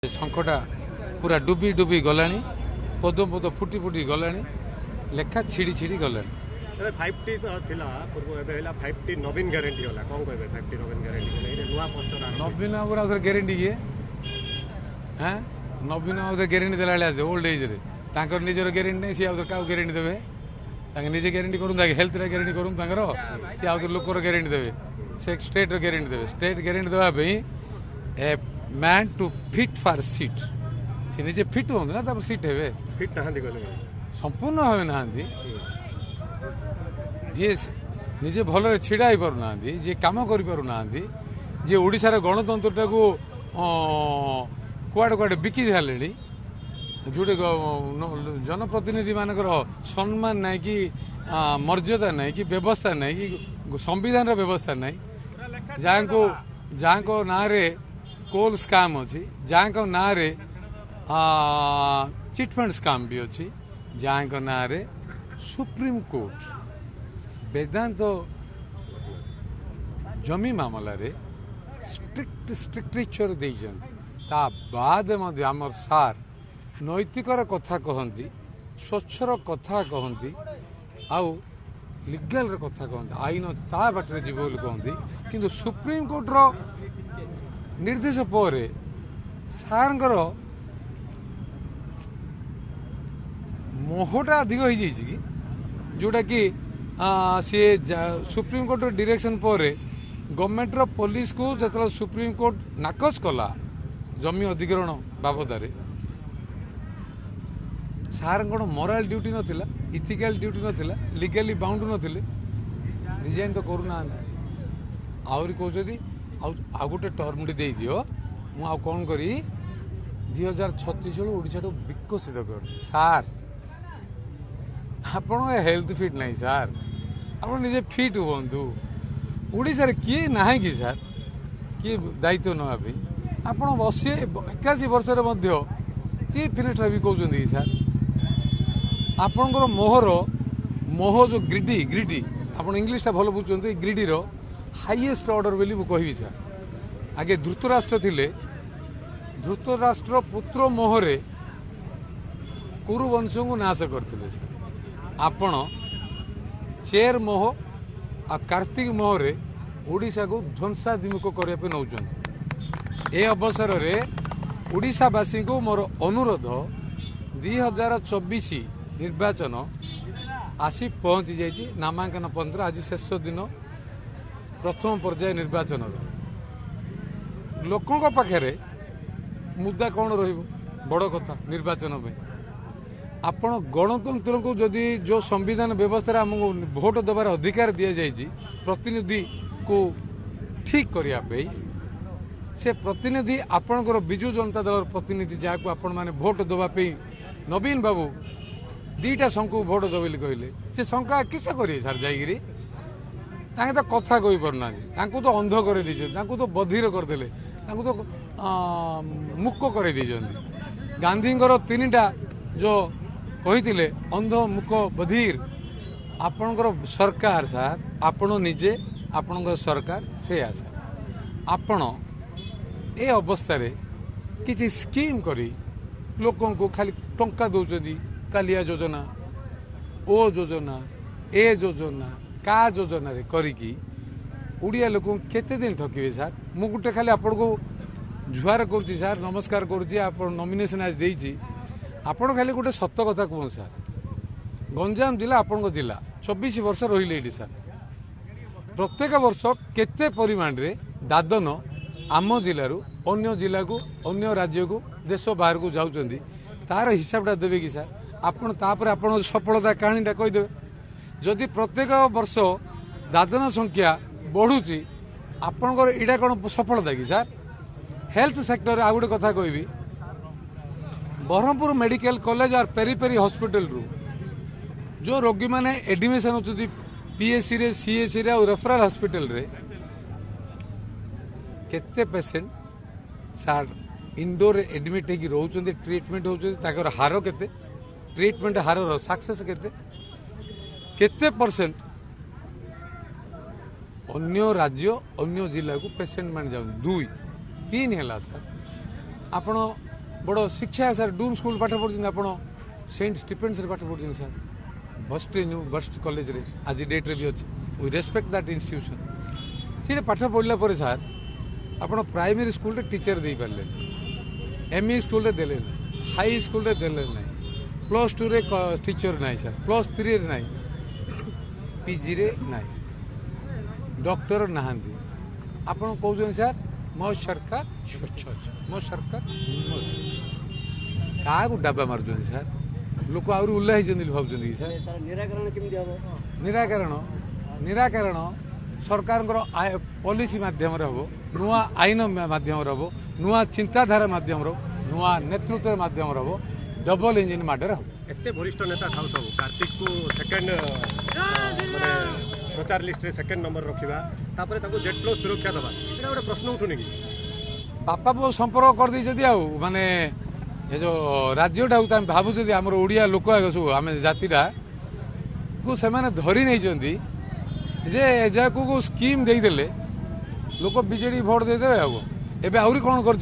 ଶଙ୍ଖଟା ପୁରା ଡୁବି ଡୁବି ଗଲାଣି, ପଦ ପଦ ଫୁଟି ଫୁଟି ଗଲାଣି, ଲେଖା ଛିଡ଼ି ଛିଡ଼ି ଗଲାଣି। ଏବେ 5T ଥିଲା ପୂର୍ବ, ଏବେ ହେଲା 5T ନବୀନ ଗ୍ୟାରେଣ୍ଟି ଗଲା। କ'ଣ କହିବେ 5T ନବୀନ ଗ୍ୟାରେଣ୍ଟି ନୂଆ ପୋଷ୍ଟର? ନବୀନ ବାବୁର ଆଉଥରେ ଗ୍ୟାରେଣ୍ଟି କିଏ? ହଁ, ନବୀନ ଆଉଥରେ ଗ୍ୟାରେଣ୍ଟି ଦେଲା ବେଳେ ଆସିବେ ଓଲ୍ଡ ଏଜ୍ରେ। ତାଙ୍କର ନିଜର ଗ୍ୟାରେଣ୍ଟି ନାହିଁ, ସିଏ ଆଉଥରେ କାହାକୁ ଗ୍ୟାରେଣ୍ଟି ଦେବେ? ତାଙ୍କେ ନିଜେ ଗ୍ୟାରେଣ୍ଟି କରନ୍ତୁ, ଆগে ହେଲ୍ଥରେ ଗ୍ୟାରେଣ୍ଟି କରନ୍ତୁ ତାଙ୍କର, ସିଏ ଆଉଥରେ ଲୋକର ଗ୍ୟାରେଣ୍ଟି ଦେବେ, ସେ ଷ୍ଟେଟ୍ର ଗ୍ୟାରେଣ୍ଟି ଦେବେ। ଷ୍ଟେଟ୍ ଗ୍ୟାରେଣ୍ଟି ଦେବା ପାଇଁ a man to fit for seat, ସେ ନିଜେ ଫିଟ୍ ହୁଅନ୍ତୁ ନା, ତାପରେ ସିଟ୍ ହେବେ। ଫିଟ୍ ନାହାନ୍ତି କହିଲେ ସମ୍ପୂର୍ଣ୍ଣ ଭାବେ ନାହାନ୍ତି। ଯିଏ ନିଜେ ଭଲରେ ଛିଡ଼ା ହେଇପାରୁନାହାନ୍ତି, ଯିଏ କାମ କରିପାରୁନାହାନ୍ତି, ଯିଏ ଓଡ଼ିଶାର ଗଣତନ୍ତ୍ରଟାକୁ କୁଆଡ଼େ କୁଆଡ଼େ ବିକି ସାରିଲେଣି, ଯେଉଁଠି ଜନପ୍ରତିନିଧି ମାନଙ୍କର ସମ୍ମାନ ନାହିଁ କି ମର୍ଯ୍ୟାଦା ନାହିଁ କି ବ୍ୟବସ୍ଥା ନାହିଁ କି ସମ୍ବିଧାନର ବ୍ୟବସ୍ଥା ନାହିଁ, ଯାହାଙ୍କ ନାଁରେ କୋଲ୍ ସ୍କାମ୍ ଅଛି, ଯାହାଙ୍କ ନାଁରେ ଚିଟଫଣ୍ଡ ସ୍କାମ୍ ବି ଅଛି, ଯାହାଙ୍କ ନାଁରେ ସୁପ୍ରିମକୋର୍ଟ ବେଦାନ୍ତ ଜମି ମାମଲାରେ ଷ୍ଟ୍ରିକ୍ଟର ଦେଇଛନ୍ତି। ତା ବାଦ ମଧ୍ୟ ଆମର ସାର୍ ନୈତିକର କଥା କହନ୍ତି, ସ୍ୱଚ୍ଛର କଥା କହନ୍ତି, ଆଉ ଲିଗାଲର କଥା କହନ୍ତି, ଆଇନ ତା ବାଟରେ ଯିବ ବୋଲି କହନ୍ତି। କିନ୍ତୁ ସୁପ୍ରିମକୋର୍ଟର ନିର୍ଦ୍ଦେଶ ପରେ ସାର୍ଙ୍କର ମୋହଟା ଅଧିକ ହେଇଯାଇଛି କି, ଯେଉଁଟାକି ସିଏ ସୁପ୍ରିମକୋର୍ଟର ଡିରେକ୍ସନ ପରେ ଗଭର୍ଣ୍ଣମେଣ୍ଟର ପୋଲିସକୁ ଯେତେବେଳେ ସୁପ୍ରିମକୋର୍ଟ ନାକଚ କଲା ଜମି ଅଧିଗ୍ରହଣ ବାବଦରେ, ସାର୍ଙ୍କର ମୋରାଲ ଡ୍ୟୁଟି ନଥିଲା, ଇଥିକାଲ ଡ୍ୟୁଟି ନଥିଲା, ଲିଗାଲି ବାଉଣ୍ଡ ନଥିଲେ, ରିଜାଇନ୍ ତ କରୁନାହାନ୍ତି। ଆହୁରି କହୁଛନ୍ତି ଆଉ ଗୋଟେ ଟର୍ମଟି ଦେଇଦିଅ, ମୁଁ ଆଉ କ'ଣ କରି 2036 ବେଳୁ ଓଡ଼ିଶାଠୁ ବିକଶିତ କରୁଛି। ସାର୍ ଆପଣଙ୍କ ହେଲ୍ଥ ଫିଟ୍ ନାହିଁ ସାର୍, ଆପଣ ନିଜେ ଫିଟ୍ ହୁଅନ୍ତୁ। ଓଡ଼ିଶାରେ କିଏ ନାହିଁ କି ସାର୍, କିଏ ଦାୟିତ୍ୱ ନେବା ପାଇଁ? ଆପଣ 81 ବର୍ଷରେ ମଧ୍ୟ ଚିଫ୍ ମିନିଷ୍ଟର ବି କହୁଛନ୍ତି କି ସାର୍? ଆପଣଙ୍କର ମୋହ ଯେଉଁ ଗ୍ରିଡି, ଆପଣ ଇଂଲିଶଟା ଭଲ ବୁଝୁଛନ୍ତି, ଗ୍ରିଡିର ହାଇଏଷ୍ଟ ଅର୍ଡର ବୋଲି ମୁଁ କହିବି ସାର୍। ଆଗେ ଧୃତରାଷ୍ଟ୍ର ଥିଲେ, ଧୃତରାଷ୍ଟ୍ର ପୁତ୍ର ମୋହରେ କୁରୁବଂଶଙ୍କୁ ନାଶ କରିଥିଲେ ସାର୍। ଆପଣ ଚେର ମୋହ ଆଉ କାର୍ତ୍ତିକ ମୋହରେ ଓଡ଼ିଶାକୁ ଧ୍ୱଂସାଭିମୁଖ କରିବା ପାଇଁ ନେଉଛନ୍ତି। ଏ ଅବସରରେ ଓଡ଼ିଶାବାସୀଙ୍କୁ ମୋର ଅନୁରୋଧ, 2024 ନିର୍ବାଚନ ଆସି ପହଞ୍ଚି ଯାଇଛି। ନାମାଙ୍କନ ପତ୍ର ଆଜି ଶେଷ ଦିନ, ପ୍ରଥମ ପର୍ଯ୍ୟାୟ ନିର୍ବାଚନର। ଲୋକଙ୍କ ପାଖରେ ମୁଦ୍ଦା କ'ଣ ରହିବ? ବଡ଼ କଥା ନିର୍ବାଚନ ପାଇଁ ଆପଣ ଗଣତନ୍ତ୍ରକୁ ଯଦି ଯେଉଁ ସମ୍ବିଧାନ ବ୍ୟବସ୍ଥାରେ ଆମକୁ ଭୋଟ ଦେବାର ଅଧିକାର ଦିଆଯାଇଛି ପ୍ରତିନିଧିକୁ ଠିକ୍ କରିବା ପାଇଁ, ସେ ପ୍ରତିନିଧି ଆପଣଙ୍କର ବିଜୁ ଜନତା ଦଳର ପ୍ରତିନିଧି, ଯାହାକୁ ଆପଣମାନେ ଭୋଟ ଦେବା ପାଇଁ ନବୀନ ବାବୁ 2ଟା ଶଙ୍ଖକୁ ଭୋଟ ଦେବ ବୋଲି କହିଲେ, ସେ ଶଙ୍ଖା କିସ କରିବେ ସାର୍? ଯାଇକିରି ତାଙ୍କେ ତ କଥା କହିପାରୁନାହାନ୍ତି, ତାଙ୍କୁ ତ ଅନ୍ଧ କରିଦେଇଛନ୍ତି, ତାଙ୍କୁ ତ ବଧିର କରିଦେଲେ, ତାଙ୍କୁ ତ ମୁକ କରିଦେଇଛନ୍ତି। ଗାନ୍ଧୀଙ୍କର 3ଟା ଯେଉଁ କହିଥିଲେ, ଅନ୍ଧ ମୁକ ବଧିର, ଆପଣଙ୍କର ସରକାର ସାର୍, ଆପଣ ନିଜେ ଆପଣଙ୍କ ସରକାର ସେଇଆ ସାର୍। ଆପଣ ଏ ଅବସ୍ଥାରେ କିଛି ସ୍କିମ୍ କରି ଲୋକଙ୍କୁ ଖାଲି ଟଙ୍କା ଦେଉଛନ୍ତି, କାଲିଆ ଯୋଜନା, ଓ ଯୋଜନା, ଏ ଯୋଜନା, କା ଯୋଜନାରେ କରିକି ଓଡ଼ିଆ ଲୋକଙ୍କୁ କେତେ ଦିନ ଠକିବେ ସାର୍? ମୁଁ ଗୋଟେ ଖାଲି ଆପଣଙ୍କୁ ଜୁହାର କରୁଛି ସାର୍, ନମସ୍କାର କରୁଛି। ଆପଣ ନମିନେସନ୍ ଆଜି ଦେଇଛି, ଆପଣ ଖାଲି ଗୋଟେ ସତ କଥା କୁହନ୍ତୁ ସାର୍। ଗଞ୍ଜାମ ଜିଲ୍ଲା ଆପଣଙ୍କ ଜିଲ୍ଲା, 24 ବର୍ଷ ରହିଲେ ଏଇଠି ସାର୍। ପ୍ରତ୍ୟେକ ବର୍ଷ କେତେ ପରିମାଣରେ ଦାଦନ ଆମ ଜିଲ୍ଲାରୁ ଅନ୍ୟ ଜିଲ୍ଲାକୁ, ଅନ୍ୟ ରାଜ୍ୟକୁ, ଦେଶ ବାହାରକୁ ଯାଉଛନ୍ତି, ତାର ହିସାବଟା ଦେବେ କି ସାର୍? ଆପଣ ତାପରେ ଆପଣଙ୍କ ସଫଳତା କାହାଣୀଟା କହିଦେବେ। ଯଦି ପ୍ରତ୍ୟେକ ବର୍ଷ ଦାଦନ ସଂଖ୍ୟା ବଢ଼ୁଛି, ଆପଣଙ୍କର ଏଇଟା କ'ଣ ସଫଳତା କି ସାର୍? ହେଲ୍ଥ ସେକ୍ଟରରେ ଆଉ ଗୋଟେ କଥା କହିବି, Brahmapur medical college R peri ହସ୍ପିଟାଲରୁ ଯେଉଁ ରୋଗୀମାନେ ଏଡମିସନ୍ ହେଉଛନ୍ତି ପିଏସିରେ, ସିଏସିରେ ଆଉ ରେଫରାଲ ହସ୍ପିଟାଲରେ, କେତେ ପେସେଣ୍ଟ ସାର୍ ଇଣ୍ଡୋରରେ ଏଡମିଟ୍ ହେଇକି ରହୁଛନ୍ତି, ଟ୍ରିଟମେଣ୍ଟ ହେଉଛନ୍ତି, ତାଙ୍କର ହାର କେତେ, ଟ୍ରିଟମେଣ୍ଟ ହାରର ସକ୍ସେସ୍ କେତେ ପରସେଣ୍ଟ ଅନ୍ୟ ରାଜ୍ୟ, ଅନ୍ୟ ଜିଲ୍ଲାକୁ ପେସେଣ୍ଟ ମାନେ ଯାଉଛନ୍ତି? 2, 3 ହେଲା ସାର୍। ଆପଣ बड़ शिक्षा है सर डूम स्कूल पाठ पढ़ुଛନ୍ତି ଆପଣ सेंट स्टीफेन्स रे पाठ पढ़ुଛନ୍ତି sir best new best college रे आज डेट रे भी अछि वी रेस्पेक्ट दैट इंस्टीट्यूशन से पाठ पढ़ला पर सर आपण प्राइमरी स्कूल रे टीचर दे पारले एमई स्कूल रे देले हाई स्कूल रे देले नहीं +2 रे टीचर नहीं सर +3 रे नहीं पीजी रे नहीं डॉक्टर नहांती आपण कहउछन सर मो सरकार स्वच्छ मो सरकार क्या डाबा मार्चन सर लोक आहरी उल्लाही भावुं सर निराकरण निराकरण सरकार पॉलिसी माध्यम हम नुआ आईन माध्यम हम नुआ चिंताधारा माध्यम नुआ नेतृत्व माध्यम हम डबल इंजिन मर्डर हम एते वरिष्ठ नेता थाउ थाउ कार्तिक को सेकंड माने प्रचार लिस्ट रे सेकंड नंबर रखिबा तापर ताको जेट प्लस सुरक्षा दबा एटा गोटे प्रश्न उठुनी कि बापा पुओ संपर्क कर दी जदी आउ माने ये जो राज्यटा आम भावुँ आम ओडिया लोक सब आम जातिटा को से धरी नहीं जे को स्कीम देदेले लोक बीजेडी भोट देदे एवं आहरी कौन कर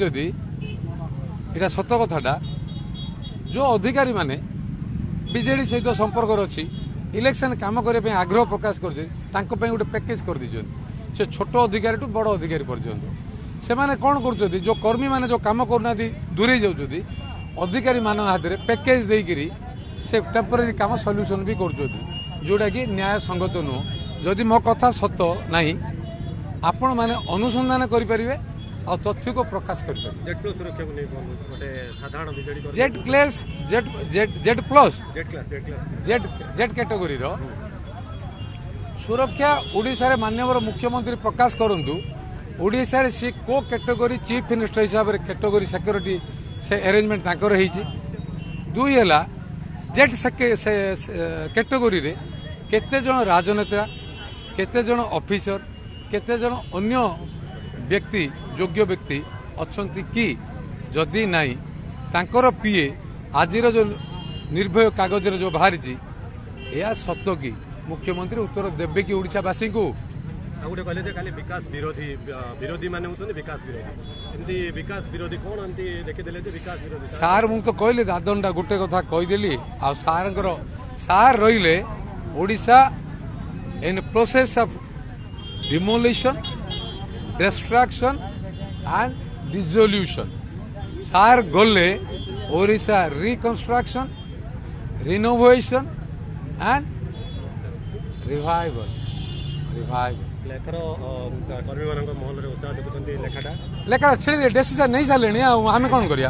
सत कथाटा जो अधिकारी माने बीजेडी सहित संपर्क अच्छी इलेक्शन काम करने आग्रह प्रकाश कर गोटे पैकेज कर दी से छोट अधिकारी टू बड़ अधिकारी पर्यंत से माने कौन कर जो कर्मी माने जो काम करना दूरे जाऊँगी अधिकारी मान हाथ में पैकेज देकरी से टेम्पोरारी काम सॉल्यूशन भी कर जोटा कि न्याय संगत नुह जदि मो कथा सत नहीं आपण माने अनुसंधान करें और तथ्य को प्रकाश करें जेट प्लस सुरक्षा को नहीं गोटे साधारण BJD Z class Z plus Z category रो सुरक्षा ओडिशा रे माननीय मुख्यमंत्री प्रकाश करंतु ओडिशा रे सी को कैटेगोरी चीफ मिनिस्टर हिसाब से कैटेगोरी सिक्योरिटी से अरेंजमेंट ताकर होईची दुई है जेट कैटेगोरी रे केते जन राजनेता केते जन ऑफिसर केते जन अन्य व्यक्ति योग्य व्यक्ति अच्छंती कि जदि नहीं तांकर पीए आजिर जो निर्भय कागज रे जो बाहरी यह सत कि मुख्यमंत्री उत्तर देवे कि ओडिशावासी को गोटे कहले जे खाली विकास विरोधी विरोधी माने होउछन विकास विरोधी एमती विकास विरोधी कोन एमती देखिदेले जे विकास विरोधी सार मु तो कहले दादनटा गोटे कथा कहीदेली आ सार रहिले Odisha in process of demolition destruction and dissolution सार गले Odisha reconstruction renovation and revival लेखर कर्मी मान महल में उत्साह देखुं लेखाटा लेखा छेड़ी डिसीजन नहीं सारे आम कौन करिया